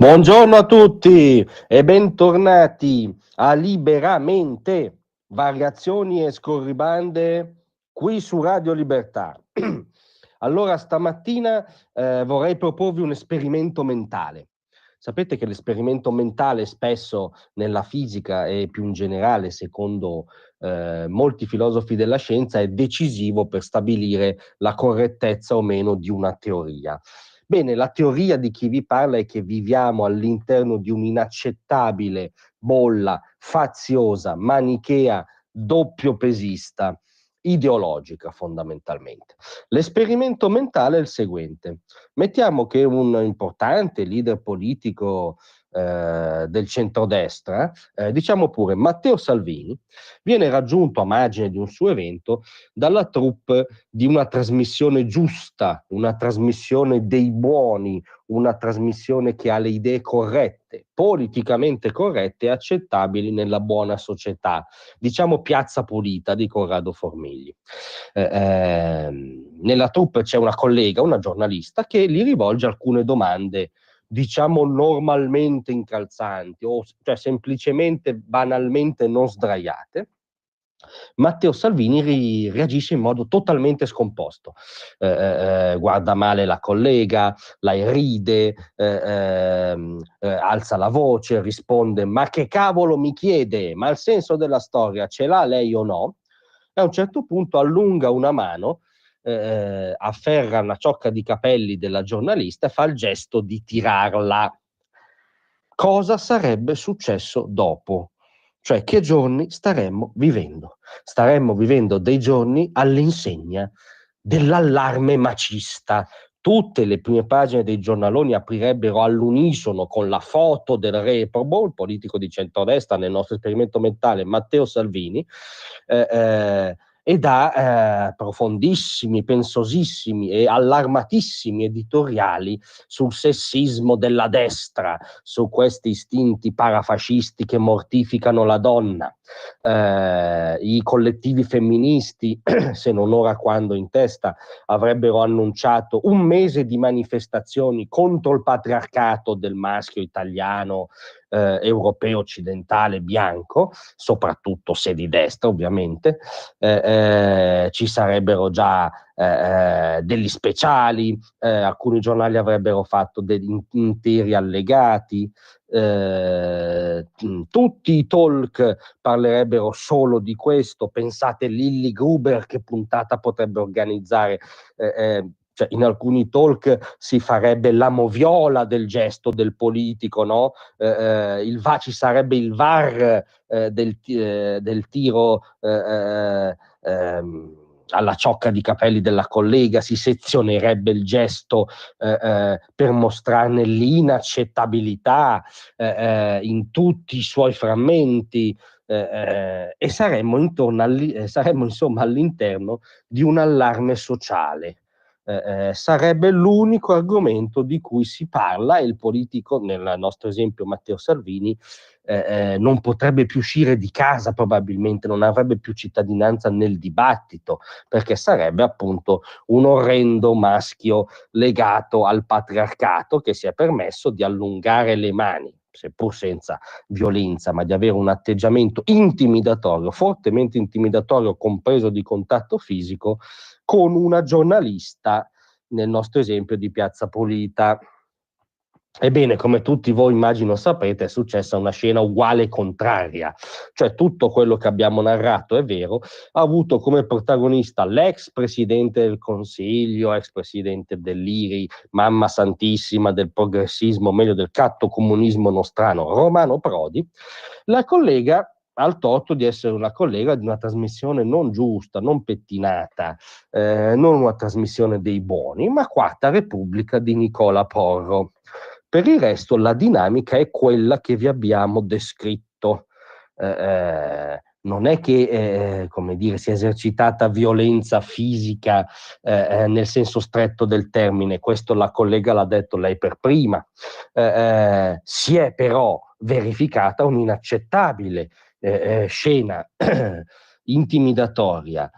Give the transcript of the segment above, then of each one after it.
Buongiorno a tutti e bentornati a Liberamente, variazioni e scorribande qui su Radio Libertà. Allora, stamattina vorrei proporvi un esperimento mentale. Sapete che l'esperimento mentale spesso nella fisica e più in generale, secondo molti filosofi della scienza, è decisivo per stabilire la correttezza o meno di una teoria. Bene, la teoria di chi vi parla è che viviamo all'interno di un'inaccettabile bolla faziosa, manichea, doppiopesista, ideologica fondamentalmente. L'esperimento mentale è il seguente. Mettiamo che un importante leader politico del centrodestra, diciamo pure Matteo Salvini, viene raggiunto a margine di un suo evento dalla troupe di una trasmissione giusta, una trasmissione dei buoni, una trasmissione che ha le idee corrette, politicamente corrette e accettabili nella buona società, diciamo Piazza Pulita di Corrado Formigli. Nella troupe c'è una collega, una giornalista, che gli rivolge alcune domande, diciamo normalmente incalzanti o cioè semplicemente banalmente non sdraiate. Matteo Salvini reagisce in modo totalmente scomposto, guarda male la collega, la irride, alza la voce, risponde: ma che cavolo mi chiede? Ma il senso della storia ce l'ha lei o no? E a un certo punto allunga una mano, afferra una ciocca di capelli della giornalista e fa il gesto di tirarla. Cosa sarebbe successo dopo? Cioè, che giorni staremmo vivendo? Staremmo vivendo dei giorni all'insegna dell'allarme macista. Tutte le prime pagine dei giornaloni aprirebbero all'unisono con la foto del reprobo, il politico di centrodestra nel nostro esperimento mentale, Matteo Salvini, e da profondissimi, pensosissimi e allarmatissimi editoriali sul sessismo della destra, su questi istinti parafascisti che mortificano la donna, i collettivi femministi, se non ora quando in testa, avrebbero annunciato un mese di manifestazioni contro il patriarcato del maschio italiano, europeo, occidentale, bianco, soprattutto se di destra ovviamente. Ci sarebbero già degli speciali, alcuni giornali avrebbero fatto degli interi allegati, tutti i talk parlerebbero solo di questo. Pensate Lilli Gruber che puntata potrebbe organizzare, cioè in alcuni talk si farebbe la moviola del gesto del politico, no? Ci sarebbe il VAR del tiro alla ciocca di capelli della collega, si sezionerebbe il gesto per mostrarne l'inaccettabilità in tutti i suoi frammenti, e saremmo insomma all'interno di un allarme sociale. Sarebbe l'unico argomento di cui si parla e il politico, nel nostro esempio Matteo Salvini, non potrebbe più uscire di casa, probabilmente non avrebbe più cittadinanza nel dibattito, perché sarebbe appunto un orrendo maschio legato al patriarcato che si è permesso di allungare le mani, seppur senza violenza, ma di avere un atteggiamento intimidatorio, fortemente intimidatorio, compreso di contatto fisico, con una giornalista, nel nostro esempio di Piazza Pulita. Ebbene, come tutti voi immagino saprete, è successa una scena uguale e contraria, cioè tutto quello che abbiamo narrato è vero, ha avuto come protagonista l'ex presidente del Consiglio, ex presidente dell'IRI, mamma santissima del progressismo, meglio del cattocomunismo nostrano, Romano Prodi. La collega ha il torto di essere una collega di una trasmissione non giusta, non pettinata, non una trasmissione dei buoni, ma Quarta Repubblica di Nicola Porro. Per il resto la dinamica è quella che vi abbiamo descritto. Non è che come dire, si è esercitata violenza fisica nel senso stretto del termine, questo la collega l'ha detto lei per prima. Si è però verificata un'inaccettabile scena intimidatoria,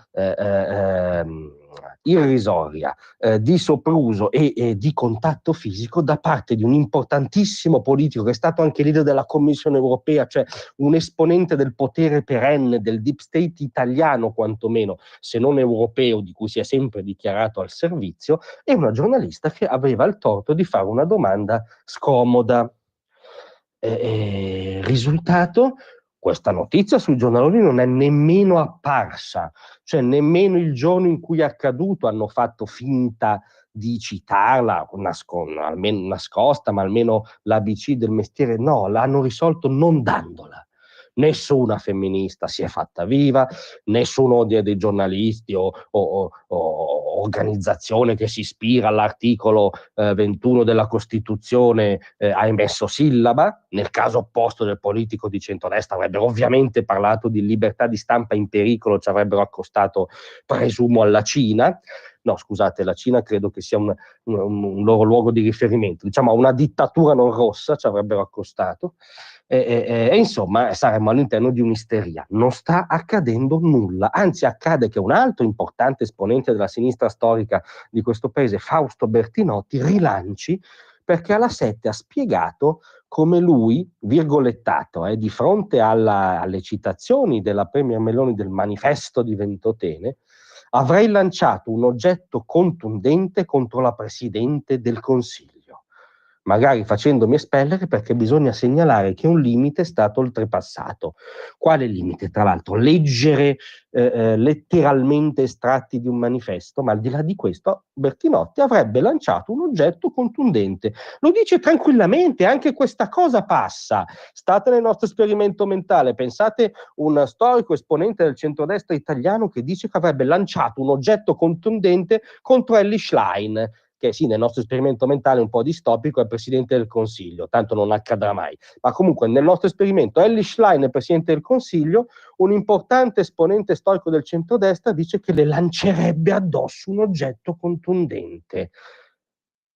irrisoria di sopruso e di contatto fisico da parte di un importantissimo politico che è stato anche leader della Commissione europea, cioè un esponente del potere perenne del deep state italiano quantomeno, se non europeo, di cui si è sempre dichiarato al servizio, e una giornalista che aveva il torto di fare una domanda scomoda. Risultato, questa notizia sui giornaloni non è nemmeno apparsa, cioè nemmeno il giorno in cui è accaduto hanno fatto finta di citarla, almeno nascosta, ma almeno l'ABC del mestiere, no, l'hanno risolto non dandola. Nessuna femminista si è fatta viva, nessuno dei giornalisti o organizzazione che si ispira all'articolo 21 della Costituzione ha emesso sillaba. Nel caso opposto del politico di centrodestra avrebbero ovviamente parlato di libertà di stampa in pericolo, ci avrebbero accostato, presumo, alla Cina. No, scusate, la Cina credo che sia un loro luogo di riferimento, diciamo a una dittatura non rossa ci avrebbero accostato. Insomma saremmo all'interno di un'isteria. Non sta accadendo nulla, anzi accade che un altro importante esponente della sinistra storica di questo paese, Fausto Bertinotti, rilanci, perché alla 7 ha spiegato come lui, virgolettato, di fronte alle citazioni della Premier Meloni del manifesto di Ventotene, avrei lanciato un oggetto contundente contro la Presidente del Consiglio, magari facendomi espellere, perché bisogna segnalare che un limite è stato oltrepassato. Quale limite? Tra l'altro, leggere letteralmente estratti di un manifesto, ma al di là di questo Bertinotti avrebbe lanciato un oggetto contundente. Lo dice tranquillamente, anche questa cosa passa. State nel nostro esperimento mentale, pensate un storico esponente del centrodestra italiano che dice che avrebbe lanciato un oggetto contundente contro Elly Schlein, che sì, nel nostro esperimento mentale un po' distopico, è Presidente del Consiglio, tanto non accadrà mai. Ma comunque nel nostro esperimento Elly Schlein è Presidente del Consiglio, un importante esponente storico del centrodestra dice che le lancerebbe addosso un oggetto contundente.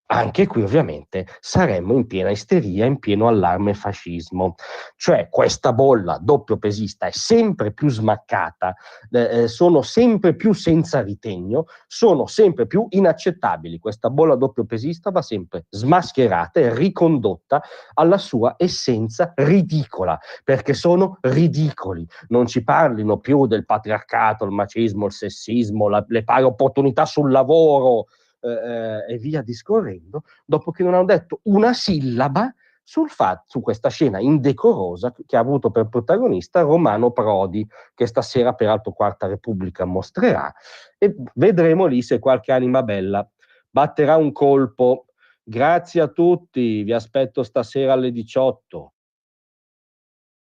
Anche qui ovviamente saremmo in piena isteria, in pieno allarme fascismo. Cioè questa bolla doppiopesista è sempre più smaccata, sono sempre più senza ritegno, sono sempre più inaccettabili. Questa bolla doppiopesista va sempre smascherata e ricondotta alla sua essenza ridicola, perché sono ridicoli. Non ci parlino più del patriarcato, il macismo, il sessismo, le pari opportunità sul lavoro, e via discorrendo, dopo che non hanno detto una sillaba su questa scena indecorosa che ha avuto per protagonista Romano Prodi, che stasera peraltro Quarta Repubblica mostrerà, e vedremo lì se qualche anima bella batterà un colpo. Grazie a tutti, vi aspetto stasera alle 18.